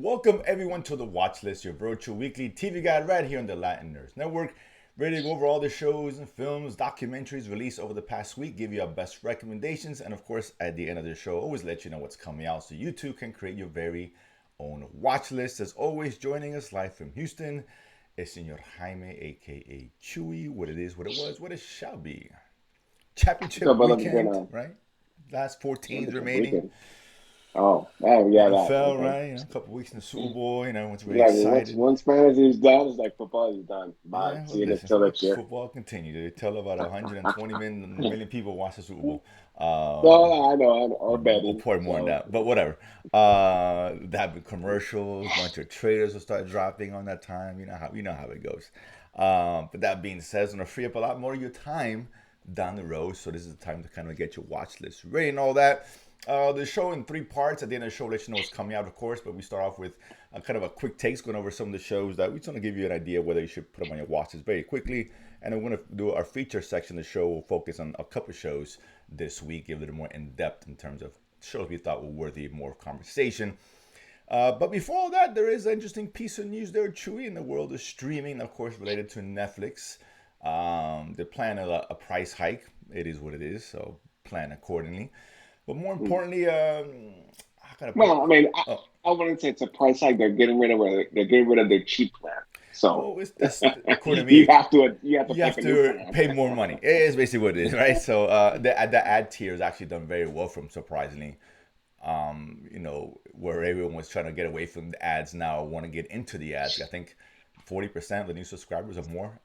Welcome everyone to the Watchlist, your virtual weekly TV guide right here on the Latin Nerds Network. Ready to go over all the shows and films, documentaries released over the past week, give you our best recommendations, and of course, at the end of the show, always let you know what's coming out so you too can create your very own watch list. As always, joining us live from Houston is Senor Jaime, aka Chewy. What it is, what it was, what it shall be. What's Championship up, brother? What's going weekend, on? right? Last four teams Championship remaining. weekend. Oh, yeah, that. NFL, Okay. right? A couple weeks in the Super Bowl. Everyone's very Like once excited. once fantasy is done, it's like football is done. Bye. Yeah, well, See you listen, till next year. football continue. They tell about 120 million people watch the Super Bowl. No, I know. Or We'll betting. pour more on So that, but whatever. That been commercials, bunch of traders will start dropping on that time. You know how it goes. But that being said, it's gonna free up a lot more of your time down the road. So this is the time to kind of get your watch list ready and all that. The show in three parts. At the end of the show, let you know what's coming out, of course. But we start off with kind of a quick takes, going over some of the shows that we just want to give you an idea whether you should put them on your watches very quickly. And then we're going to do our feature section of the show. We'll focus on a couple of shows this week, give a little more in depth in terms of shows we thought were worthy of more conversation. But before all that, there is an interesting piece of news there, Chewy, in the world of streaming, of course, related to Netflix. They're planning a price hike. It is what it is, so plan accordingly. But more hmm. importantly, how can I put it? Well, I mean, Oh, I wouldn't say it's a price hike. They're getting rid of their cheap plan. So well, that's according to you me. have to you have to You pick have a new to plan. pay more money. It is basically what it is, right? So the ad tier has actually done very well for them, surprisingly. Where everyone was trying to get away from the ads, now want to get into the ads. I think 40% of the new subscribers or more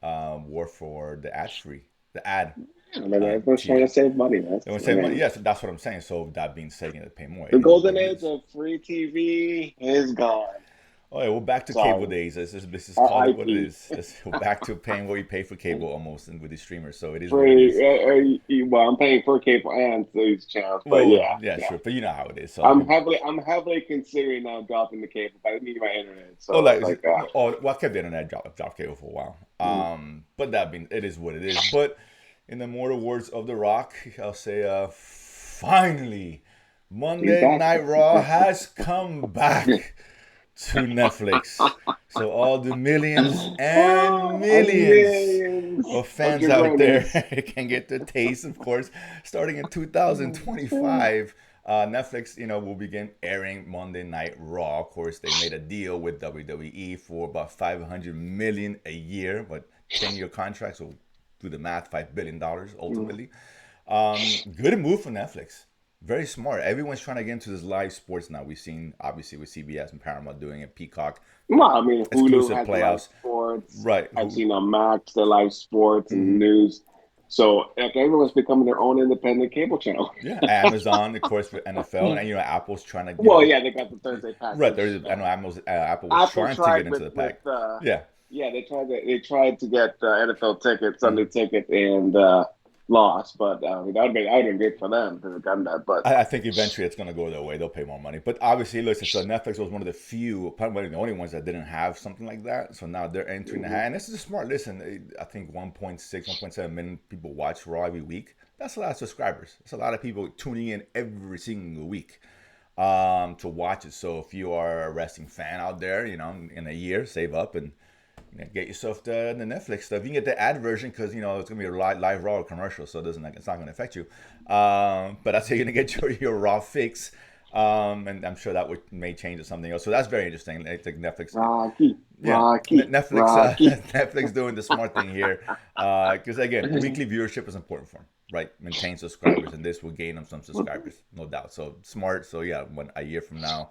were for the ad free, the ad I mean, everyone's trying to tier. save money. They want to I say money. mean, Yes, that's what I'm saying. So that being said, you know, pay more. the It is what golden it age is. of free TV is gone. Oh yeah, we're back to cable Sorry, days. Let's call it what it RIP. is. We're back to paying what we pay for cable almost, and with these streamers. So it is what it Free. is. Well, I'm paying for cable and these channels, but Well, yeah, yeah, yeah. sure, but you know how it is. So, I'm heavily considering now dropping the cable, but I need my internet. oh, So like, like, well, I kept the internet drop cable for a while. mm, But that being, it is what it is. But in the mortal words of The Rock, I'll say, finally, he's Monday back. Night Raw has come back to Netflix. So all the millions and Oh, millions millions of of fans out there jabronis. can get the taste, of course, starting in Mm. 2025. Netflix, will begin airing Monday Night Raw. Of course, they made a deal with WWE for about 500 million a year, but 10-year contracts. So do the math, $5 billion ultimately. Good move for Netflix. Very smart. Everyone's trying to get into this live sports now. We've seen obviously with CBS and Paramount doing it, Peacock, Well, I mean, Hulu exclusive has the live playoffs. sports. Right. I've Who? seen on Max the live sports and Hmm. news. So like everyone's becoming their own independent cable channel. Yeah. Amazon, of course, for NFL, and Apple's trying to, Well, yeah, they got the Thursday right. package. There's, I know Apple was Apple trying to get tried into with the pack. Yeah. yeah, they tried to get NFL tickets, Sunday Mhm. ticket, and lost. But that would have been great for them to have done that. But I think eventually it's going to go their way. They'll pay more money. But obviously, listen, so Netflix was one of the few, probably the only ones that didn't have something like that. So now they're entering the mhm. hat. And this is a smart listen. I think 1.6, 1.7 million people watch Raw every week. That's a lot of subscribers. That's a lot of people tuning in every single week to watch it. So if you are a wrestling fan out there, in a year, save up and get yourself the Netflix stuff. You can get the ad version because it's gonna be a live Raw commercial, so it's not gonna affect you. But that's how you're gonna get your Raw fix. And I'm sure that may change to something else. So that's very interesting. I think Netflix, Rocky, yeah, Rocky, Netflix, Rocky. Netflix doing the smart thing here. Because again, weekly viewership is important for them, right? Maintain subscribers, and this will gain them some subscribers, no doubt. So smart. So yeah, a year from now,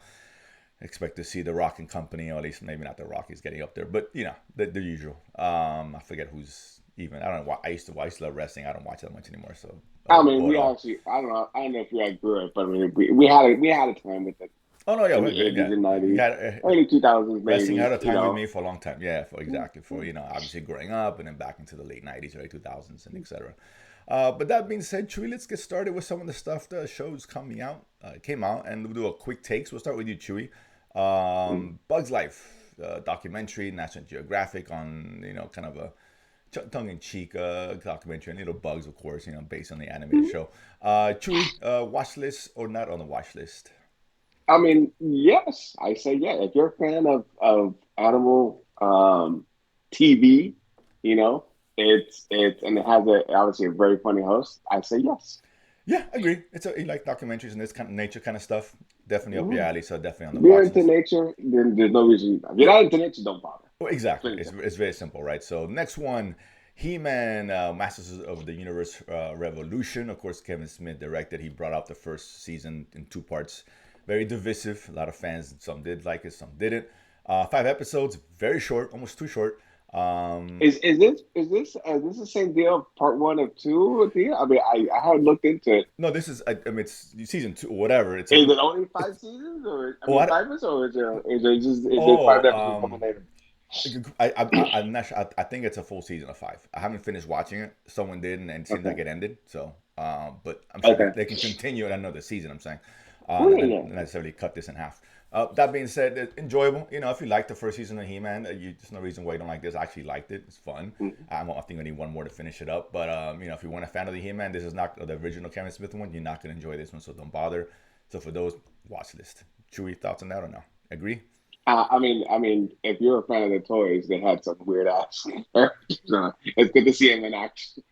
expect to see the Rock and Company, or at least maybe not the Rock is getting up there, but the usual. I forget who's even. I don't know. I used to love wrestling. I don't watch that much anymore. So I mean, or at we all. actually, I don't know if you guys grew it, but I mean, we had a time with it Oh no, yeah, in the '80s yeah. and You '90s, had early 2000s wrestling maybe. had a time with me for a long time. Yeah, for exactly for obviously growing up and then back into the late '90s, early 2000s, and etc. But that being said, Chewy, let's get started with some of the stuff the shows coming out came out, and we'll do a quick takes. We'll start with you, Chewy. Mm. Bugs Life documentary, National Geographic on kind of a tongue-in-cheek documentary, and little bugs, of course, based on the animated show. Chewy, watch list or not on the watch list? I mean, yes, I say yeah. If you're a fan of animal TV, you know, it's and it has a obviously a very funny host. I say yes. Yeah, agree. You like documentaries and this kind of nature kind of stuff. Definitely up your Mhm. alley. So definitely on the If you're watch into list. nature, then there's no reason. If you're Yeah, not into nature, don't bother. well, exactly. Plain and It's simple. very simple, right? So next one, He-Man, Masters of the Universe Revolution. Of course, Kevin Smith directed. He brought out the first season in two parts. Very divisive. A lot of fans, some did like it, some didn't. 5 episodes, very short, almost too short. Um, Is this the same deal? Part one of two deal? I mean, I haven't looked into it. no, this is. I mean, it's season two, or whatever. It's like. Is it only five It's. seasons, or I Oh, mean, I, 5 episodes, or is it five oh, episodes culminated? I'm not sure. I think it's a full season of five. I haven't finished watching it. Someone did, and it seems like Okay, it ended. So, but I'm sure okay. they can continue in another season. I'm saying, Oh and yeah, then yeah. necessarily cut this in half. That being said, it's enjoyable. You know, if you like the first season of He-Man, there's no reason why you don't like this. I actually liked it. It's fun. Mhm. I think I need one more to finish it up. But you know, if you weren't a fan of the He-Man, this is not the original Kevin Smith one. You're not gonna enjoy this one, so don't bother. So for those, watch list. Chewy thoughts on that or no? Agree? I mean, if you're a fan of the toys, they had some weird ass characters. It's good to see him in action.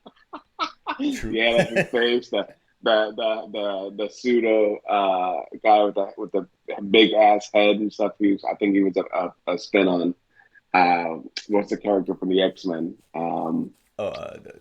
True. The elephant face, the pseudo guy with the big ass head and stuff. I think he was a spin on what's the character from the X-Men? The,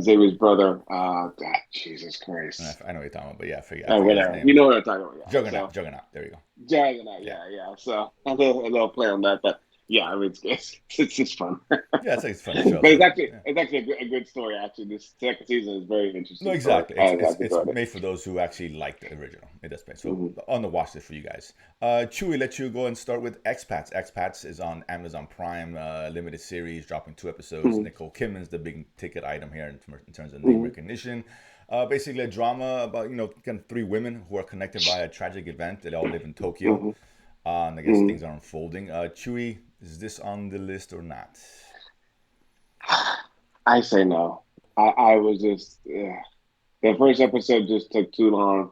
Xavier's brother. God, Jesus Christ. I know what you're talking about, but yeah, I forget his Whatever. name. You know what I'm talking about, yeah. Juggernaut, So Juggernaut. There you go. Juggernaut, Yeah, yeah, yeah. So a little play on that, but yeah, I mean it's just fun. yeah, it's like it's a fun show. But it's So actually yeah. it's actually a good story. Actually, this second season is a very No, interesting story. exactly. It's I've it's enjoyed it. made for those who actually like the original. It does pay. So Hmm. on the watch list for you guys. Chewy, let you go and start with Expats. Expats is on Amazon Prime, limited series, dropping 2 episodes. Hmm. Nicole Kidman's the big ticket item here in terms of name Hmm. recognition. Basically a drama about kind of three women who are connected by a tragic event. They all live in Tokyo, Hmm. and I guess Hmm. things are unfolding. Chewy, is this on the list or not? I say no. I was just the first episode just took too long.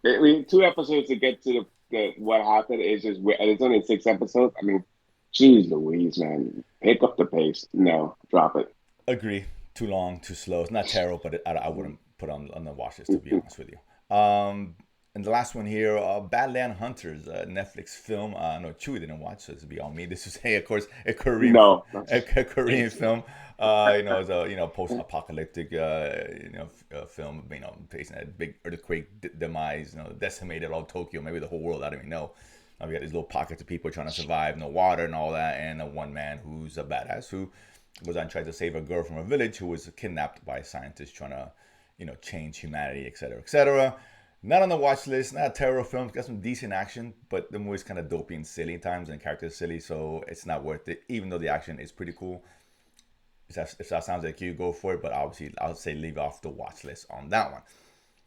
I mean, 2 episodes to get to the what happened is just and it's only 6 episodes. I mean, geez Louise, man, pick up the pace. No, drop it. Agree. Too long, too slow. It's not terrible, but I wouldn't put on the watch list to be honest with you. And the last one here, Badland Hunters, Netflix film. No, Chewy didn't watch, so this will be on me. This is, hey, of course, a No, A Korean film. It's a post-apocalyptic film. Facing a big earthquake demise. Decimated all Tokyo, maybe the whole world. I don't even know. We got these little pockets of people trying to survive, no water and all that, and one man who's a badass who was on trying to save a girl from a village who was kidnapped by scientists trying to, change humanity, etc., etc. Not on the watch list. Not a terror film. It's got some decent action, but the movie's kind of dopey and silly at times, and characters silly, so it's not worth it. Even though the action is pretty cool. If that sounds like you, go for it. But obviously, I'll say leave off the watch list on that one.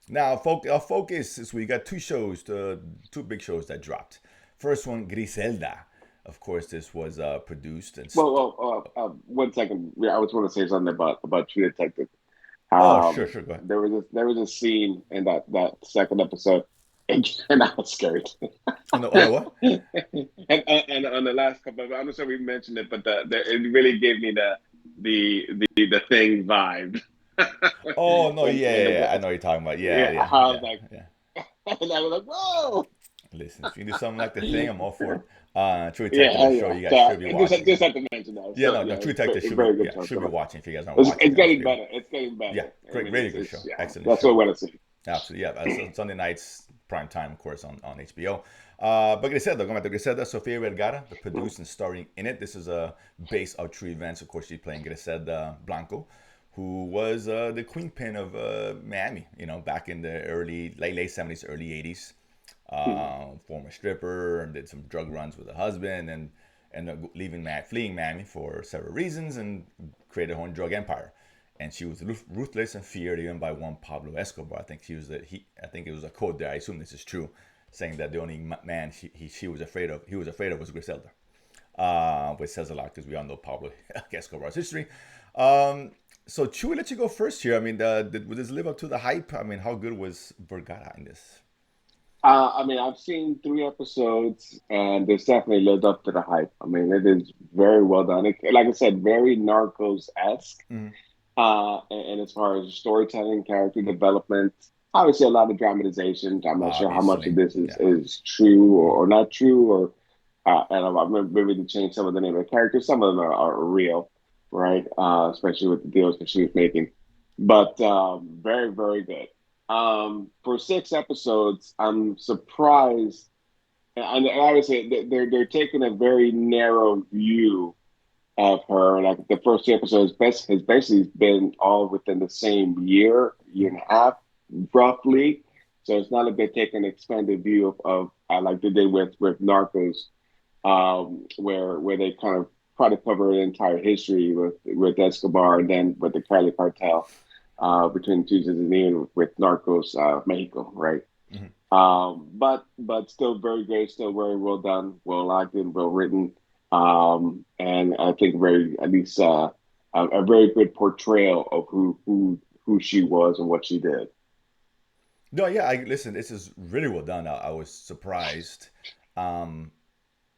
Now, focus is we got two shows, two big shows that dropped. First one, Griselda. Of course, this was produced and. one second. I was want to say something about True Detective. Oh, sure, sure, go ahead. There was a scene in that second episode, and I was scared. On the what? And on the last couple, I'm not sure we mentioned it, but it really gave me the thing vibe. Oh no, when yeah, the yeah, I know what you're talking about. Yeah, yeah, yeah, I was yeah, like, yeah. and I was like, whoa, Listen, if you can do something like the thing, I'm all for it. True Detective yeah, is a show yeah. you guys So should be I just watching. had to mention that. Yeah, So no, yeah, True it's Detective should be very good yeah show. should be So watching if you guys aren't it's, watching. it's getting Honestly, better. It's getting yeah, better. I great, mean, really good show, yeah, excellent that's what I show. want to see. Absolutely, yeah. Sunday nights, prime time, of course, on HBO. But Griselda, going back to Griselda, Sofia Vergara, the produced and starring in it. This is a base of true events. Of course, she's playing Griselda Blanco, who was the queen pin of Miami. Back in the late 70s, early 80s. Former stripper, and did some drug runs with her husband, and ended up fleeing Miami for several reasons, and created her own drug empire. And she was ruthless and feared even by one Pablo Escobar. I think I think it was a quote there. I assume this is true, saying that the only man he was afraid of was Griselda. Which says a lot because we all know Pablo Escobar's history. So Chewy, let you go first here. I mean, would this live up to the hype? I mean, how good was Vergara in this? I mean, I've seen 3 episodes, and it's definitely lived up to the hype. I mean, it is very well done. Like I said, very Narcos-esque. Mhm. And as far as storytelling, character development, obviously a lot of dramatization. I'm not sure how much of Obviously, this is, yeah. is true or not true, or and I'm maybe to change some of the name of the characters. Some of them are real, right? Especially with the deals that she was making. But very, very good. For 6 episodes, I'm surprised, and I would say that they're taking a very narrow view of her. Like the first 2 episodes has basically been all within the same year and a half, roughly. So it's not like they're taking an expanded view of like they did with Narcos, where they kind of try to cover the entire history with Escobar and then with the Cali cartel between Tuesdays and Eve with Narcos Mexico, right? Mhm. But still very good, still very well done, well acted, well written, and I think very at least a very good portrayal of who she was and what she did. No, yeah. I listen. This is really well done. I was surprised. Um,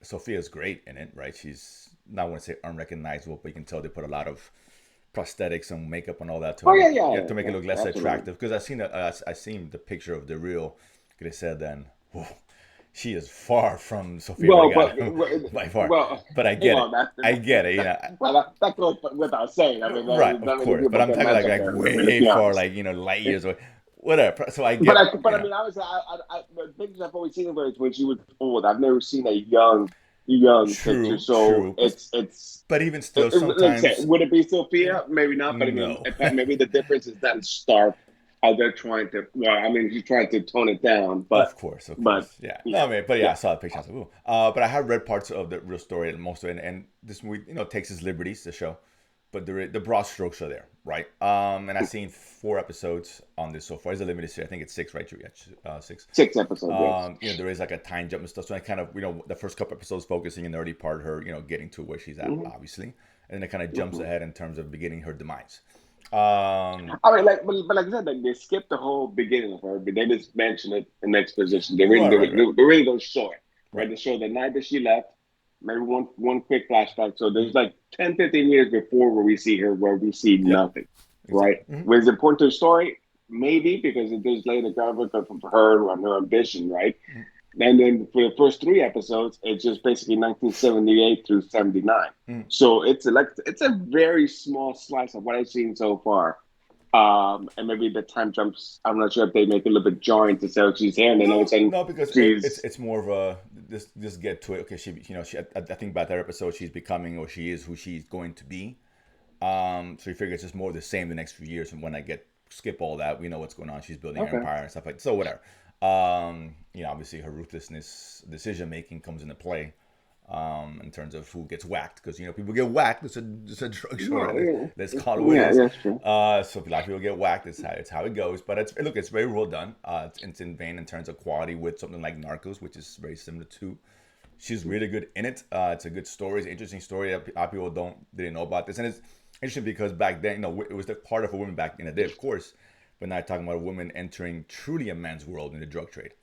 Sophia's great in it, right? She's not want to say unrecognizable, but you can tell they put a lot of prosthetics and makeup and all that to Oh yeah, make yeah, yeah yeah, to make it yeah, look less absolutely. attractive. Because I seen the picture of the real Griselda, and whew, she is far from Sofia Well, but Vergara by far. well, But I hang get on, it. I get it. You know, that goes without saying. I mean, right? Of many course. But people I'm get talking matched up like there. I mean, let's way be far, honest. like light years away. Whatever. So I But get I mean, honestly, the pictures I've always seen of her is when she was old. I've never seen a young picture. true, So true. it's But even still, let's say, sometimes would it be you know, Sophia? Maybe not. But I mean, no. maybe the difference is that stark. How they're trying to. Well, I mean, she's trying to tone it down, Of course, of but course, yeah. No, yeah, I mean, but yeah, I yeah. saw the picture. I was like, ooh. But I have read parts of the real story, and most of it, and this movie, takes its liberties to show, but the broad strokes are there, right? And I've seen 4 episodes on this so far. It's a limited series. I think it's six, right? Julia? 6. 6 episodes, yes. There is like a time jump and stuff. So I kind of, the first couple episodes focusing in the early part, her, getting to where she's at, Hmm. obviously, and then it kind of jumps Hmm. ahead in terms of beginning her demise. Um, I mean, but like I said, like they skipped the whole beginning of her, but they just mention it in exposition. right, right, right, They really don't show it, right? right. They show the night that she left, maybe one quick flashback. So there's Mhm. like 10, 15 years before where we see her, where we see Yep, nothing, right? exactly. Mhm. Was it important to the story? Maybe because it does lay the groundwork for her and her ambition, right? Mhm. And then for the first 3 episodes, it's just basically 1978 through 79. Mhm. So it's a very small slice of what I've seen so far. And maybe the time jumps. I'm not sure if they make it a little bit jarring to say, "Oh, she's here," and then all of a No, sudden no, because it's she's it's more of a just get to it. Okay, I think about that episode, she's becoming or she is who she's going to be. So you figure it's just more of the same the next few years. And when I get skip all that, we know what's going on. She's building her okay. empire and stuff like that. So whatever. Obviously her ruthlessness, decision making comes into play. In terms of who gets whacked, because people get whacked. It's a drug show, No, right? Let's yeah, call it what it yeah, is. that's true. So a lot of people get whacked. It's how it goes. But it's very well done. It's in vain in terms of quality with something like Narcos, which is very similar to. She's really good in it. It's a good story. It's an interesting story that a lot of people didn't know about this, and it's interesting because back then, it was the part of a woman back in the day, of course, but now talking about a woman entering truly a man's world in the drug trade,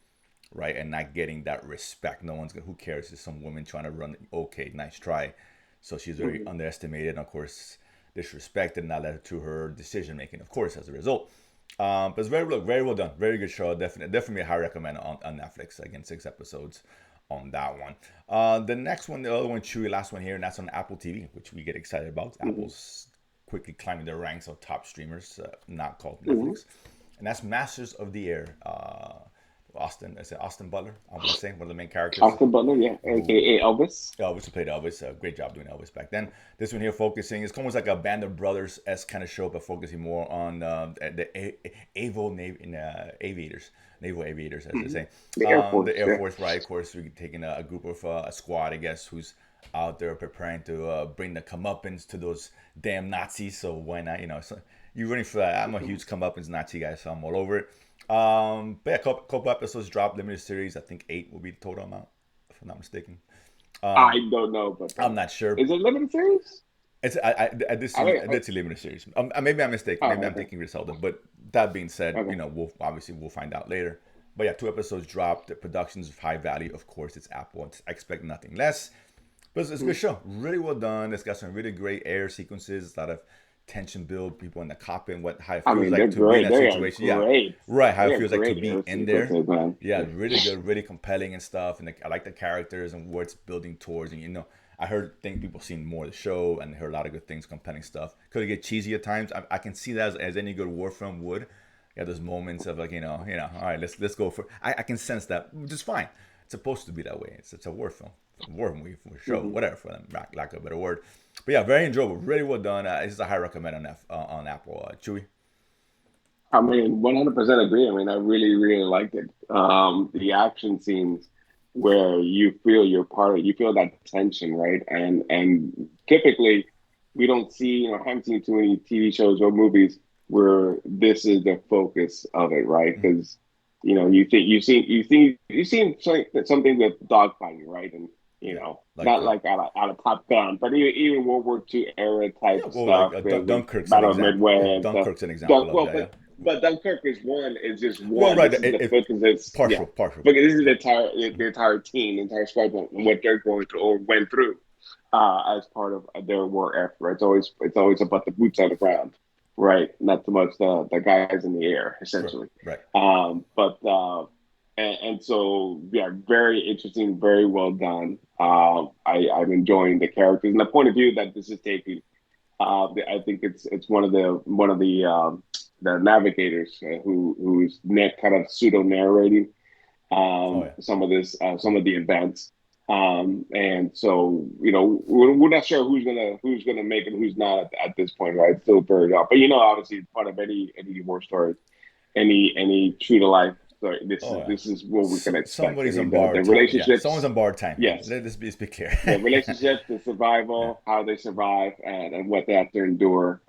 right, and not getting that respect. No one's gonna. Who cares? It's some woman trying to run. Okay, nice try. So she's very Mhm. underestimated, and of course, disrespected, and that led to her decision making. Of course, as a result. But it's very well done. Very good show. Definitely a high recommend on Netflix. Again, 6 episodes on that one. The next one, the other one, Chewy, last one here, and that's on Apple TV, which we get excited about. Mhm. Apple's quickly climbing the ranks of top streamers, not called Mhm. Netflix, and that's Masters of the Air. Austin, is it Austin Butler? I want to say one of the main characters. Austin Butler, yeah, Who aka Elvis. Elvis, who played Elvis, great job doing Elvis back then. This one here focusing, it's almost like a Band of Brothers s kind of show, but focusing more on naval aviators, as they Mhm. say. The Air The Force, Air yeah. Force, right? Of course, we're taking a group of a squad, I guess, who's out there preparing to bring the comeuppance to those damn Nazis. So why not? So you're running for that. I'm a Mhm. huge comeuppance Nazi guy, so I'm all over it. But yeah, couple episodes dropped, limited series. I think 8 will be the total amount, if I'm not mistaken. Um, I don't know, but I'm not sure. is it limited series? I did I see mean, I did see limited series. Maybe I'm mistaken. oh, Maybe I'm okay, thinking Griselda. But that being said, okay. we'll find out later. But yeah, 2 episodes dropped. The production's of high value. Of course, it's Apple. Expect nothing less. But it's a good show. Really well done. It's got some really great air sequences, a lot of tension build, people in the cockpit, and how it I feels mean, they're like to be in great. that They are situation. Yeah, great. right. How They it are feels like to great be air in there. sequences, man. Yeah, really good, really compelling and stuff. And I like the characters and where it's building towards. And I think people seen more of the show and heard a lot of good things, compelling stuff. Could it get cheesy at times? I can see that as any good war film would. Yeah, those moments of like all right, let's go for. I can sense that, which is fine. It's supposed to be that way. It's a war film, war movie for show, Hmm. whatever for them, lack of a better word. But yeah, very enjoyable, really well done. This is a high recommend on Apple. Chewy. I mean, 100% agree. I mean, I really, really liked it. The action scenes where you feel you're part of, you feel that tension, right? And typically, we don't see, I haven't seen too many TV shows or movies where this is the focus of it, right? Mm-hmm. Because you've seen something with dogfighting, right? And Yeah, like not like out of Top Gun, but even World War II era yeah, type well, like stuff with Dunkirk's an Battle of example. Yeah, Midway and stuff. Dunkirk's an example of Well, that. Yeah. but Dunkirk is one. Is just Well, one. right. This is the It focus. It's yeah. partial. But this is the entire team, the entire squadron, and what they're going through or went through as part of their war effort. It's always about the boots on the ground, right? Not so much the guys in the air, Correct. essentially. Right. But and so yeah, very interesting, very well done. I'm enjoying the characters and the point of view that this is taking. I think it's one of the navigators who's net kind of pseudo narrating Oh yeah. some of the events. And so we're not sure who's gonna make it, who's not at this point, right? It's still very up, but obviously part of any war story, any true to life story. This Oh is yeah. this is what we can expect. I Somebody's on mean, the borrowed time. Yeah, someone's relationships, on borrowed time. Yeah, yes, let's be clear. the relationships, the Yeah. survival, how they survive, and what they have to endure.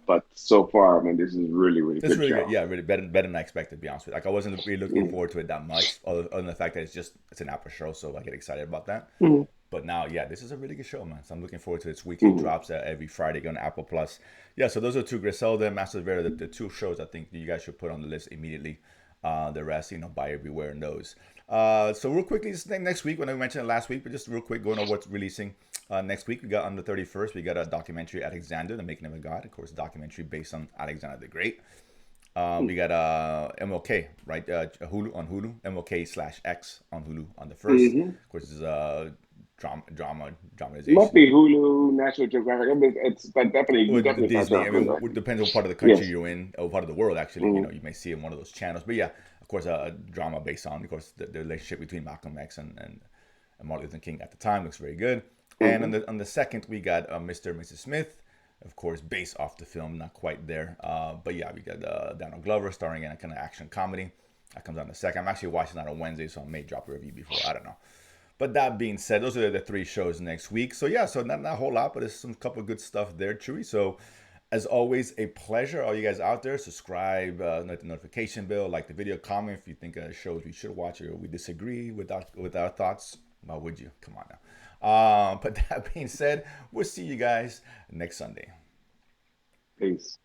But so far, I mean, this is really, really It's good really good. show. Yeah, really better than I expected, to be honest with you. Like I wasn't really looking Mm-hmm. forward to it that much, other than the fact that it's an Apple show, so I get excited about that. Mm-hmm. But now, yeah, this is a really good show, man. So I'm looking forward to its weekly Mm-hmm. drops every Friday on Apple Plus. Yeah, so those are two Griselda, Master Vera, the two shows I think you guys should put on the list immediately. The rest, buy everywhere in those. So real quickly, this thing next week, when I mentioned it last week, but just real quick, going over what's releasing next week. We got on the 31st, we got a documentary, Alexander, The Making of a God. Of course, a documentary based on Alexander the Great. We got MLK, right? Hulu on Hulu, MLK/X on Hulu on the first. Mm-hmm. Of course, it's Must dramatization. be Hulu, National Geographic. I mean, it's but definitely you Well, definitely catch it Disney. on I Hulu, mean, I it think. depends on what part of the country Yes. you're in, or part of the world. Actually, Mm-hmm. you may see it in one of those channels. But yeah, of course, a drama based on, of course, the relationship between Malcolm X and Martin Luther King at the time looks very good. And Mm-hmm. on the second, we got Mr. and Mrs. Smith, of course, based off the film, not quite there. But yeah, we got Donald Glover starring in a kind of action comedy. That comes out in a second. I'm actually watching that on Wednesday, so I may drop a review before. I don't know. But that being said, those are the three shows next week. So yeah, so not a whole lot, but there's some couple of good stuff there, Chewy. So as always, a pleasure. All you guys out there, subscribe, hit the notification bell, like the video, comment if you think shows we should watch or we disagree with our thoughts. Why would you? Come on now. But that being said, we'll see you guys next Sunday. Peace.